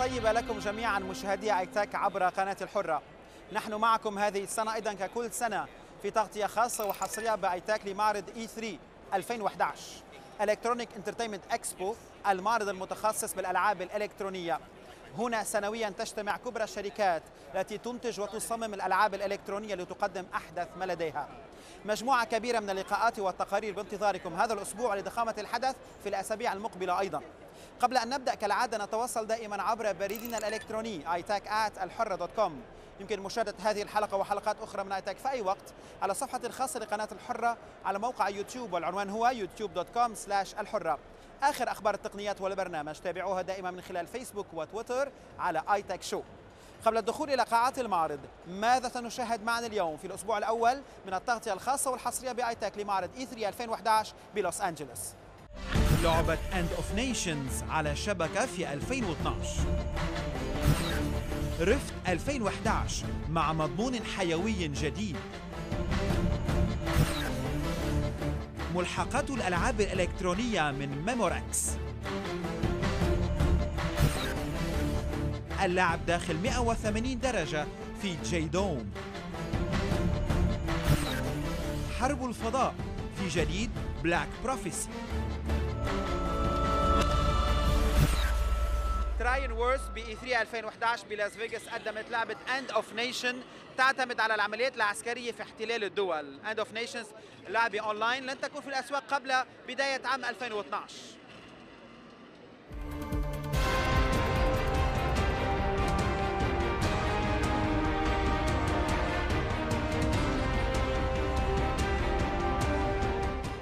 طيبة لكم جميعا مشاهدي ايتاك عبر قناة الحرة. نحن معكم هذه السنة أيضا ككل سنة في تغطية خاصة وحصرية بايتاك لمعرض E3 2011 Electronic Entertainment Expo، المعرض المتخصص بالألعاب الإلكترونية. هنا سنويا تجتمع كبرى الشركات التي تنتج وتصمم الألعاب الإلكترونية لتقدم أحدث ما لديها. مجموعة كبيرة من اللقاءات والتقارير بانتظاركم هذا الأسبوع لضخامة الحدث في الأسابيع المقبلة أيضا. قبل أن نبدأ كالعادة نتواصل دائما عبر بريدنا الإلكتروني itak@alhurra.com. يمكن مشاهدة هذه الحلقة وحلقات أخرى من ايتاك في أي وقت على صفحة الخاصة لقناة الحرة على موقع يوتيوب، والعنوان هو youtube.com/الحرة. آخر أخبار التقنيات والبرنامج تابعوها دائما من خلال فيسبوك وتويتر على ايتاك شو. قبل الدخول إلى قاعات المعرض، ماذا سنشاهد معنا اليوم في الأسبوع الأول من التغطية الخاصة والحصرية بايتاك لمعرض E3 2011 بلوس أنجلوس؟ لعبة End of Nations على شبكة في 2012. ريفت 2011 مع مضمون حيوي جديد. ملحقات الألعاب الإلكترونية من ميموركس. اللعب داخل 180 درجة في jDome. حرب الفضاء في جديد بلاك بروفيسي. TRION Worlds ب E3 2011 بلاس فيغاس قدمت لعبة End of Nation تعتمد على العمليات العسكرية في احتلال الدول. End of Nations لعبة أونلاين لن تكون في الأسواق قبل بداية عام 2012.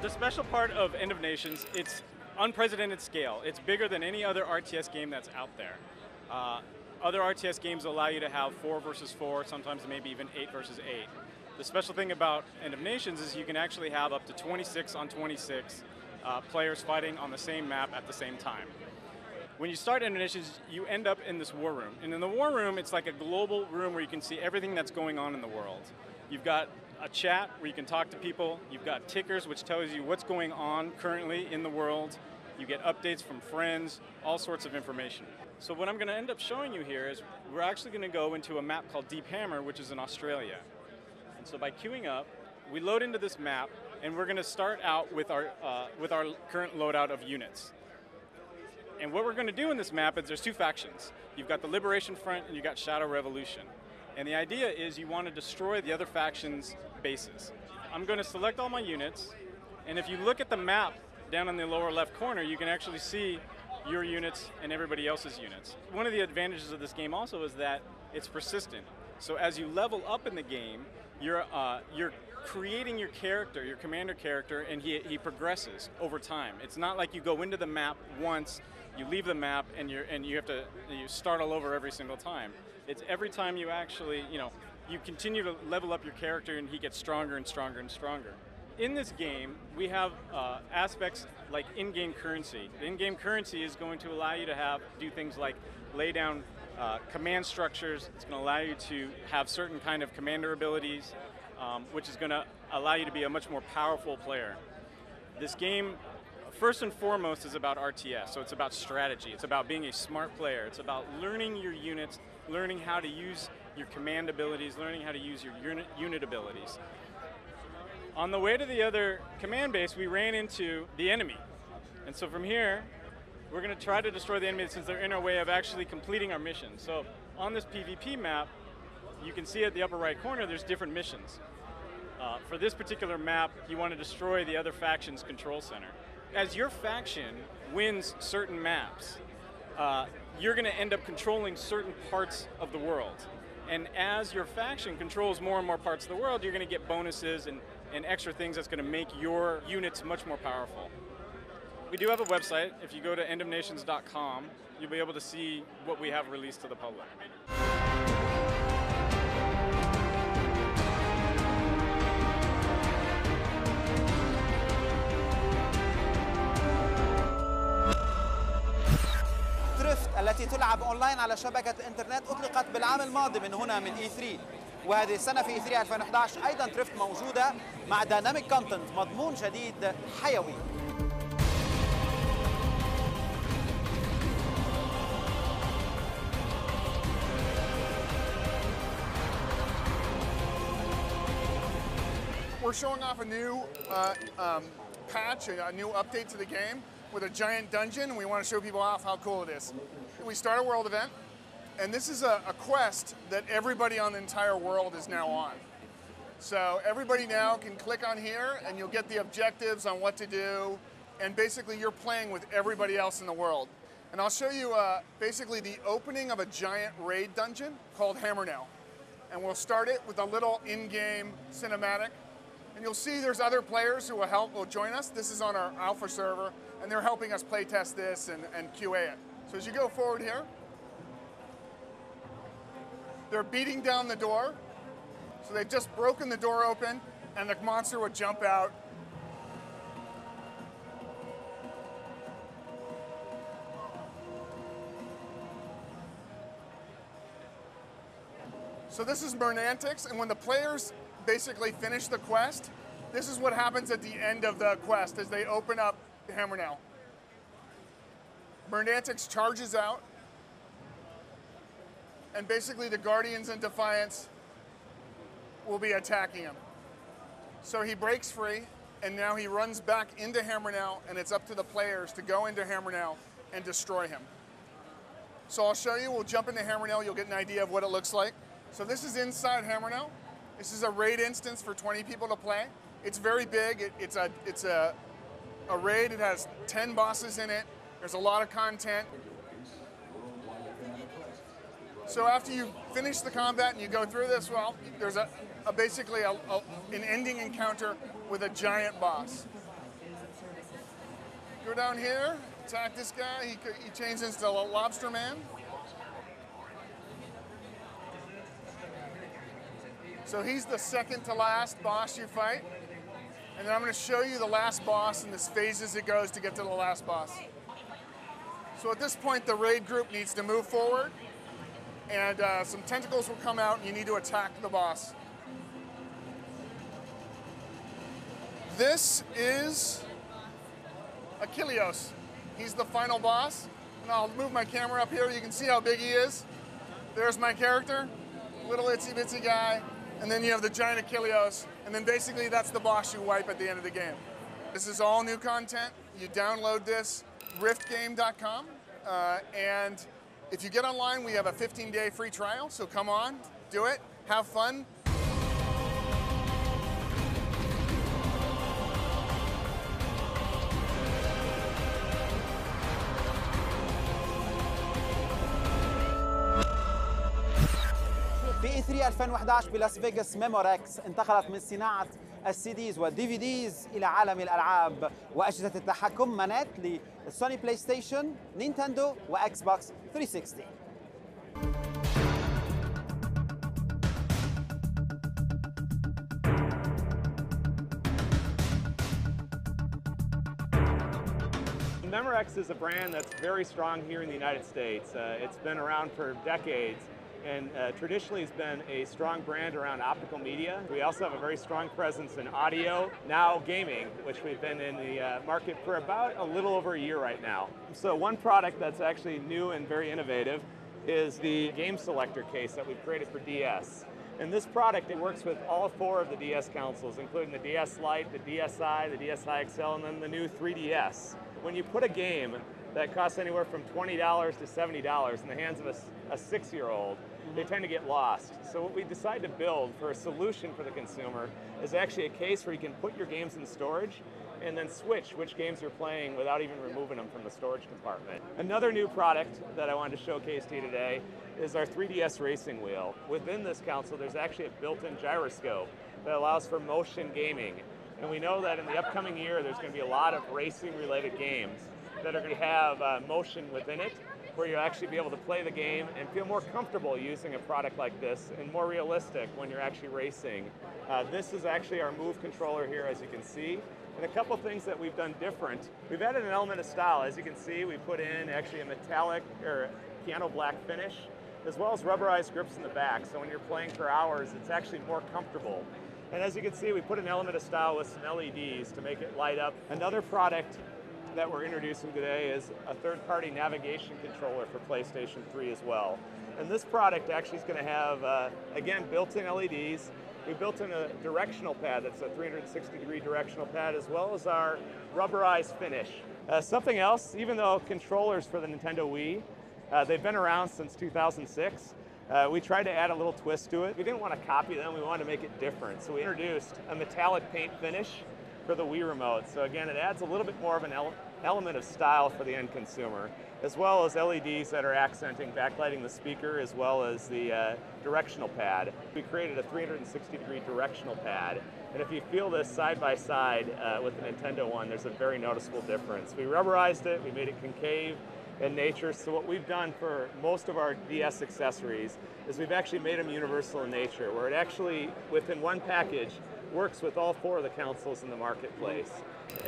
The special part of End of Nations, it's unprecedented scale. It's bigger than any other RTS game that's out there. Other RTS games allow you to have 4 versus 4, sometimes maybe even 8 versus 8. The special thing about End of Nations is you can actually have up to 26 on 26 players fighting on the same map at the same time. When you start End of Nations, you end up in this war room. And in the war room, it's like a global room where you can see everything that's going on in the world. You've got a chat where you can talk to people. You've got tickers, which tells you what's going on currently in the world. You get updates from friends, all sorts of information. So what I'm going to end up showing you here is we're actually going to go into a map called Deep Hammer, which is in Australia. And so by queuing up, we load into this map, and we're going to start out with our current loadout of units. And what we're going to do in this map is there's 2 factions. You've got the Liberation Front and you've got Shadow Revolution. And the idea is you want to destroy the other faction's bases. I'm going to select all my units, and if you look at the map down in the lower left corner, you can actually see your units and everybody else's units. One of the advantages of this game also is that it's persistent. So as you level up in the game, you're creating your character, your commander character, and he progresses over time. It's not like you go into the map once, you leave the map, and you have to start all over every single time. It's every time you actually, you continue to level up your character and he gets stronger and stronger and stronger. In this game, we have aspects like in-game currency. The in-game currency is going to allow you to do things like lay down command structures. It's going to allow you to have certain kind of commander abilities, which is going to allow you to be a much more powerful player. This game, first and foremost, is about RTS, so it's about strategy. It's about being a smart player. It's about learning your units, learning how to use your command abilities, learning how to use your unit abilities. On the way to the other command base, we ran into the enemy. And so from here, we're going to try to destroy the enemy since they're in our way of actually completing our mission. So on this PvP map, you can see at the upper right corner, there's different missions. For this particular map, you want to destroy the other faction's control center. As your faction wins certain maps, you're going to end up controlling certain parts of the world. And as your faction controls more and more parts of the world, you're going to get bonuses and extra things that's going to make your units much more powerful. We do have a website. If you go to endofnations.com, you'll be able to see what we have released to the public. التي تلعب أونلاين على شبكة الإنترنت أطلقت بالعام الماضي من هنا من E3، وهذه السنة في E3 2011 أيضا تريفت موجودة مع دايناميك كونتنت، مضمون جديد حيوي. We're showing off a new patch, a new update to the game with a giant dungeon, and we want to show people off how cool it is. We start a world event, and this is a quest that everybody on the entire world is now on. So everybody now can click on here, and you'll get the objectives on what to do, and basically you're playing with everybody else in the world. And I'll show you basically the opening of a giant raid dungeon called Hammer Now. And we'll start it with a little in-game cinematic. And you'll see there's other players who will join us. This is on our alpha server, and they're helping us play test this and QA it. So as you go forward here, they're beating down the door. So they've just broken the door open, and the monster would jump out. So this is Mernantics, and when the players basically finish the quest, this is what happens at the end of the quest as they open up Hammer Now. Mernantics charges out, and basically the Guardians and Defiance will be attacking him. So he breaks free, and now he runs back into Hammer Now, and it's up to the players to go into Hammer Now and destroy him. So I'll show you, we'll jump into Hammer Now, you'll get an idea of what it looks like. So this is inside Hammer Now. This is a raid instance for 20 people to play. It's very big. It's a raid. It has 10 bosses in it. There's a lot of content. So after you finish the combat and you go through this, well, there's basically an ending encounter with a giant boss. Go down here, attack this guy. He changes into a lobster man. So he's the second to last boss you fight. And then I'm going to show you the last boss and this phases it goes to get to the last boss. So at this point, the raid group needs to move forward, and some tentacles will come out, and you need to attack the boss. This is Achilleos. He's the final boss. And I'll move my camera up here. You can see how big he is. There's my character, little itsy bitsy guy. And then you have the giant Achilleos, and then basically that's the boss you wipe at the end of the game. This is all new content. You download this, riftgame.com, and if you get online, we have a 15-day free trial, so come on, do it, have fun. في E3 2011 بلاس فيغاس ميموركس انتقلت من صناعة السي ديز والدي في ديز إلى عالم الألعاب وأجهزة التحكم منات لسوني بلاي ستيشن، نينتندو وإكس بوكس 360. Memorex is a brand that's very strong here in the United States. It's been around for decades, and traditionally has been a strong brand around optical media. We also have a very strong presence in audio, now gaming, which we've been in the market for about a little over a year right now. So one product that's actually new and very innovative is the game selector case that we've created for DS. And this product, it works with all 4 of the DS consoles, including the DS Lite, the DSi, the DSi XL, and then the new 3DS. When you put a game that costs anywhere from $20 to $70 in the hands of a 6-year-old, they tend to get lost. So what we decided to build for a solution for the consumer is actually a case where you can put your games in storage and then switch which games you're playing without even removing them from the storage compartment. Another new product that I wanted to showcase to you today is our 3DS racing wheel. Within this console, there's actually a built-in gyroscope that allows for motion gaming. And we know that in the upcoming year, there's going to be a lot of racing-related games that are going to have motion within it, where you'll actually be able to play the game and feel more comfortable using a product like this and more realistic when you're actually racing. This is actually our Move controller here, as you can see. And a couple things that we've done different. We've added an element of style. As you can see, we put in actually a metallic or piano black finish, as well as rubberized grips in the back. So when you're playing for hours, it's actually more comfortable. And as you can see, we put an element of style with some LEDs to make it light up. Another product that we're introducing today is a third-party navigation controller for PlayStation 3 as well. And this product actually is going to have, again, built-in LEDs, we built in a directional pad that's a 360-degree directional pad, as well as our rubberized finish. Something else, even though controllers for the Nintendo Wii, they've been around since 2006, we tried to add a little twist to it. We didn't want to copy them, we wanted to make it different. So we introduced a metallic paint finish for the Wii remote. So again, it adds a little bit more of an element of style for the end consumer, as well as LEDs that are accenting, backlighting the speaker, as well as the directional pad. We created a 360-degree directional pad, and if you feel this side by side with the Nintendo one, there's a very noticeable difference. We rubberized it, we made it concave in nature, so what we've done for most of our DS accessories is we've actually made them universal in nature, where it actually, within one package, works with all 4 of the consoles in the marketplace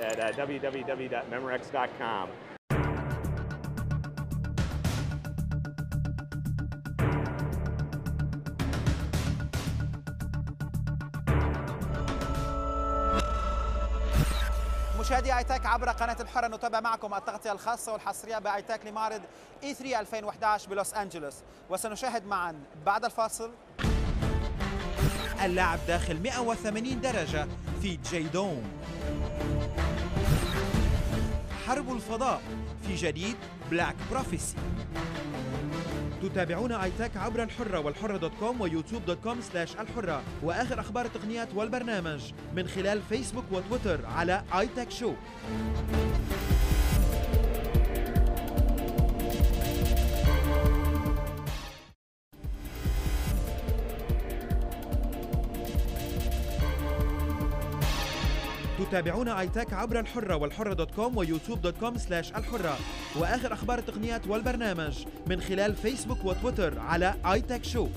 at www.memorex.com. مشاهدي ايتاك عبر قناة الحرة، نتابع معكم التغطية الخاصة والحصرية بايتاك لمعرض E3 2011 بلوس أنجلوس، وسنشاهد معا بعد الفاصل اللعب داخل 180 درجة في جيدوم، حرب الفضاء في جديد بلاك بروفيسي. تتابعون ايتاك عبر الحرة والحرة.com ويوتيوب.com/الحرة، واخر اخبار التقنيات والبرنامج من خلال فيسبوك وتويتر على ايتاك شو. تتابعون ايتاك عبر الحرة والحرة.com ويوتيوب.com/الحرة، واخر اخبار التقنيات والبرنامج من خلال فيسبوك وتويتر على ايتاك شو.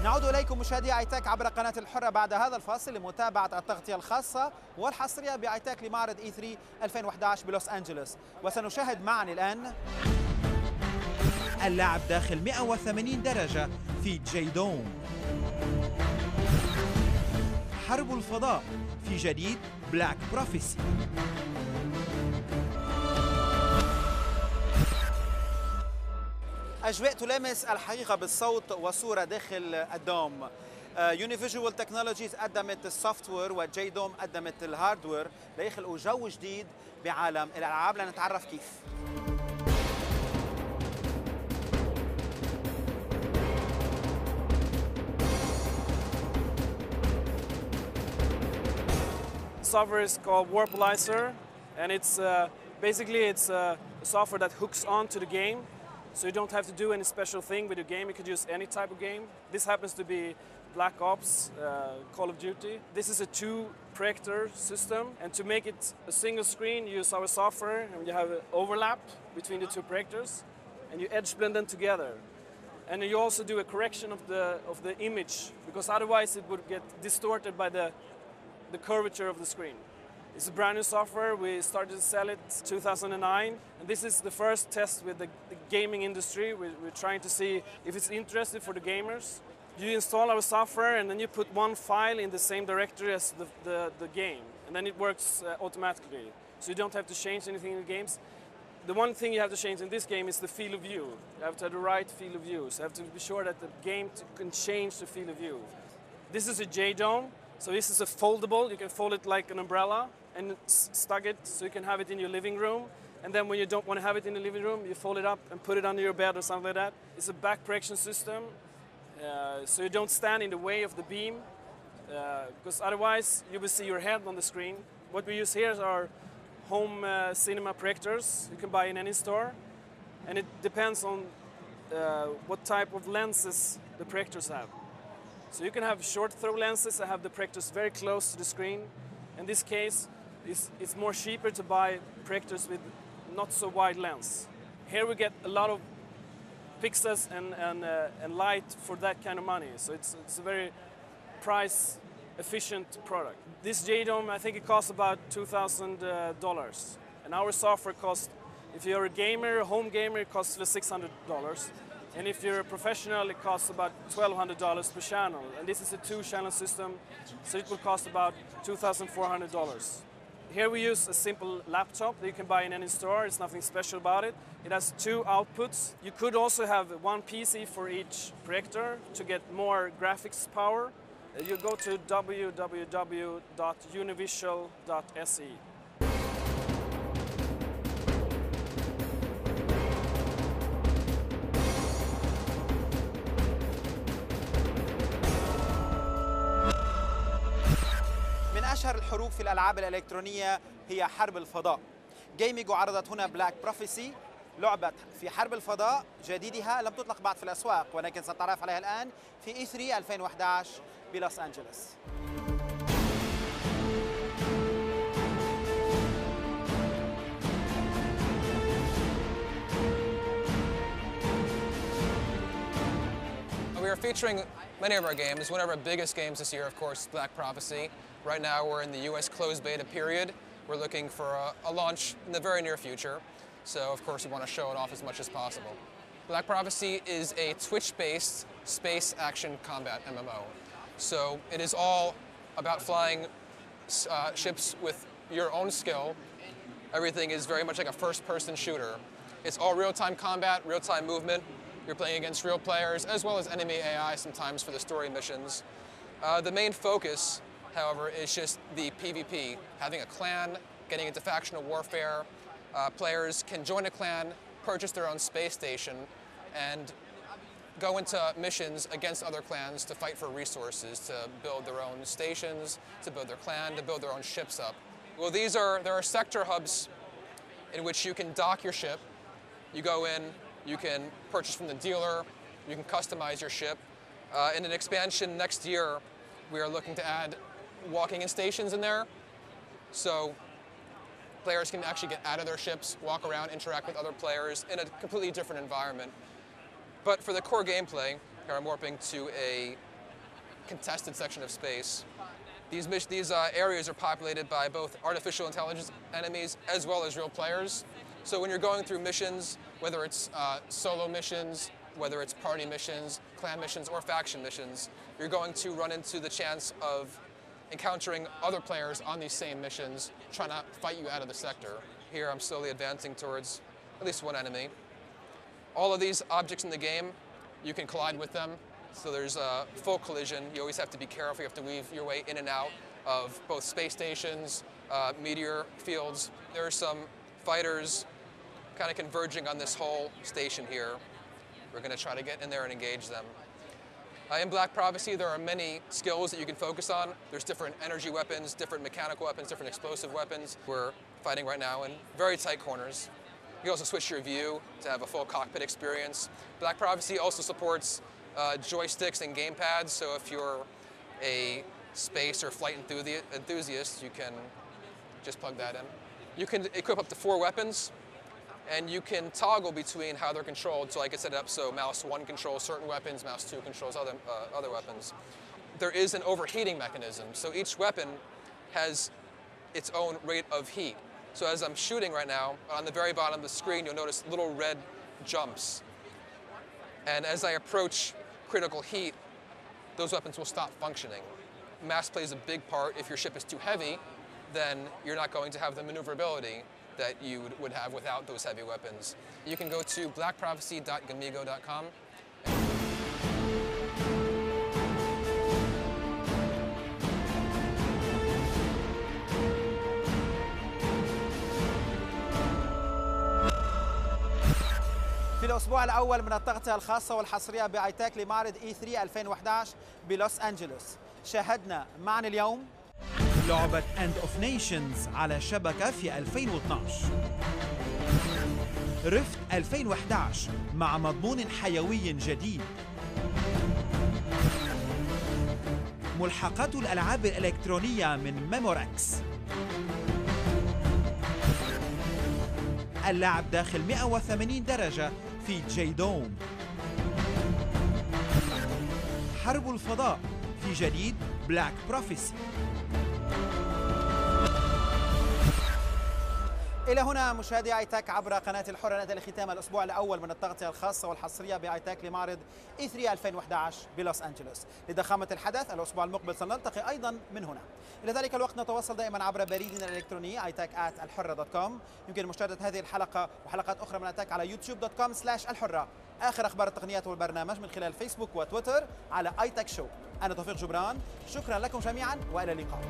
نعود إليكم مشاهدي ايتاك عبر قناة الحرة بعد هذا الفاصل لمتابعة التغطية الخاصة والحصرية بايتاك لمعرض E3 2011 بلوس أنجلوس، وسنشاهد معا الآن اللعب داخل 180 درجة في جيدوم، حرب الفضاء في جديد بلاك بروفيسي. أجواء تلامس الحقيقة بالصوت والصورة داخل الدوم. UniVisual Technologies قدمت السوفت وير وجيدوم قدمت الهاردوير ليخلقوا جو جديد بعالم الألعاب. لنتعرف كيف. Software is called Warpalizer, and it's basically a software that hooks onto the game. So you don't have to do any special thing with your game. You could use any type of game. This happens to be Black Ops, Call of Duty. This is a 2-projector system, and to make it a single screen, you use our software, and you have an overlap between the 2 projectors, and you edge blend them together. And you also do a correction of the image, because otherwise it would get distorted by the curvature of the screen. It's a brand new software. We started to sell it in 2009, and this is the first test with the gaming industry. We're trying to see if it's interesting for the gamers. You install our software, and then you put one file in the same directory as the game, and then it works automatically. So you don't have to change anything in the games. The one thing you have to change in this game is the field of view. You have to have the right field of view. So you have to be sure that the game can change the field of view. This is a jDome. So this is a foldable. You can fold it like an umbrella and stuck it so you can have it in your living room. And then when you don't want to have it in the living room, you fold it up and put it under your bed or something like that. It's a back projection system, so you don't stand in the way of the beam, because otherwise you will see your head on the screen. What we use here are home cinema projectors you can buy in any store, and it depends on what type of lenses the projectors have. So you can have short throw lenses that have the projectors very close to the screen. In this case, it's more cheaper to buy projectors with not so wide lens. Here we get a lot of pixels and light for that kind of money. So it's a very price-efficient product. This jDome, I think it costs about $2,000, and our software costs, if you're a gamer, a home gamer, it costs $600, and if you're a professional, it costs about $1,200 per channel. And this is a 2-channel system, so it will cost about $2,400. Here we use a simple laptop that you can buy in any store. It's nothing special about it. It has 2 outputs. You could also have 1 PC for each projector to get more graphics power. You go to www.univisual.se. من أشهر الحروب في الألعاب الإلكترونية هي حرب الفضاء. جيميجو عرضت هنا بلاك بروفيسي، لعبة في حرب الفضاء جديدها لم تطلق بعد في الأسواق، ولكن سنتعرف عليها الآن في E3 2011 بلوس أنجلوس. We are featuring many of our games. One of our biggest games this year, of course, Black Prophecy. Right now we're in the US closed beta period. We're looking for a launch in the very near future. So of course we want to show it off as much as possible. Black Prophecy is a Twitch-based space action combat MMO. So it is all about flying ships with your own skill. Everything is very much like a first-person shooter. It's all real-time combat, real-time movement. You're playing against real players, as well as enemy AI sometimes for the story missions. The main focus, however, is just the PvP, having a clan, getting into factional warfare. Players can join a clan, purchase their own space station, and go into missions against other clans to fight for resources, to build their own stations, to build their clan, to build their own ships up. Well, there are sector hubs in which you can dock your ship. You go in, you can purchase from the dealer, you can customize your ship. In an expansion next year, we are looking to add walking in stations in there. So players can actually get out of their ships, walk around, interact with other players in a completely different environment. But for the core gameplay, here I'm warping to a contested section of space. These areas are populated by both artificial intelligence enemies as well as real players. So when you're going through missions, whether it's solo missions, whether it's party missions, clan missions, or faction missions, you're going to run into the chance of encountering other players on these same missions, trying to fight you out of the sector. Here I'm slowly advancing towards at least one enemy. All of these objects in the game, you can collide with them. So there's a full collision. You always have to be careful. You have to weave your way in and out of both space stations, meteor fields. There are some fighters kind of converging on this whole station here. We're going to try to get in there and engage them. In Black Prophecy, there are many skills that you can focus on. There's different energy weapons, different mechanical weapons, different explosive weapons. We're fighting right now in very tight corners. You can also switch your view to have a full cockpit experience. Black Prophecy also supports joysticks and gamepads, so if you're a space or flight enthusiast, you can just plug that in. You can equip up to 4 weapons, and you can toggle between how they're controlled. So I can set it up so mouse 1 controls certain weapons, mouse 2 controls other weapons. There is an overheating mechanism, so each weapon has its own rate of heat. So as I'm shooting right now, on the very bottom of the screen, you'll notice little red jumps. And as I approach critical heat, those weapons will stop functioning. Mass plays a big part. If your ship is too heavy, then you're not going to have the maneuverability that you would have without those heavy weapons. You can go to blackprophecy.gamigo.com. في الأسبوع الأول من التغطية الخاصة والحصرية بايتاك لمعرض E3 2011 بلوس أنجلوس، شاهدنا معنا اليوم لعبة End of Nations على شبكة في 2012، رفت 2011 مع مضمون حيوي جديد، ملحقات الألعاب الإلكترونية من ميموركس، اللعب داخل 180 درجة في jDome، حرب الفضاء في جديد بلاك بروفيسي. إلى هنا مشاهدي ايتاك عبر قناة الحرة نأتي لختام الأسبوع الأول من التغطية الخاصة والحصرية بايتاك لمعرض E3 2011 بلوس أنجلوس. لضخامة الحدث الأسبوع المقبل سنلتقي أيضا من هنا. إلى ذلك الوقت نتواصل دائما عبر بريدنا الإلكتروني ايتاك@الحرة.com. يمكن مشاهدة هذه الحلقة وحلقات أخرى من ايتاك على youtube.com/الحرة. آخر أخبار التقنيات والبرنامج من خلال فيسبوك وتويتر على ايتاك شو. أنا توفيق جبران، شكرا لكم جميعا وإلى اللقاء.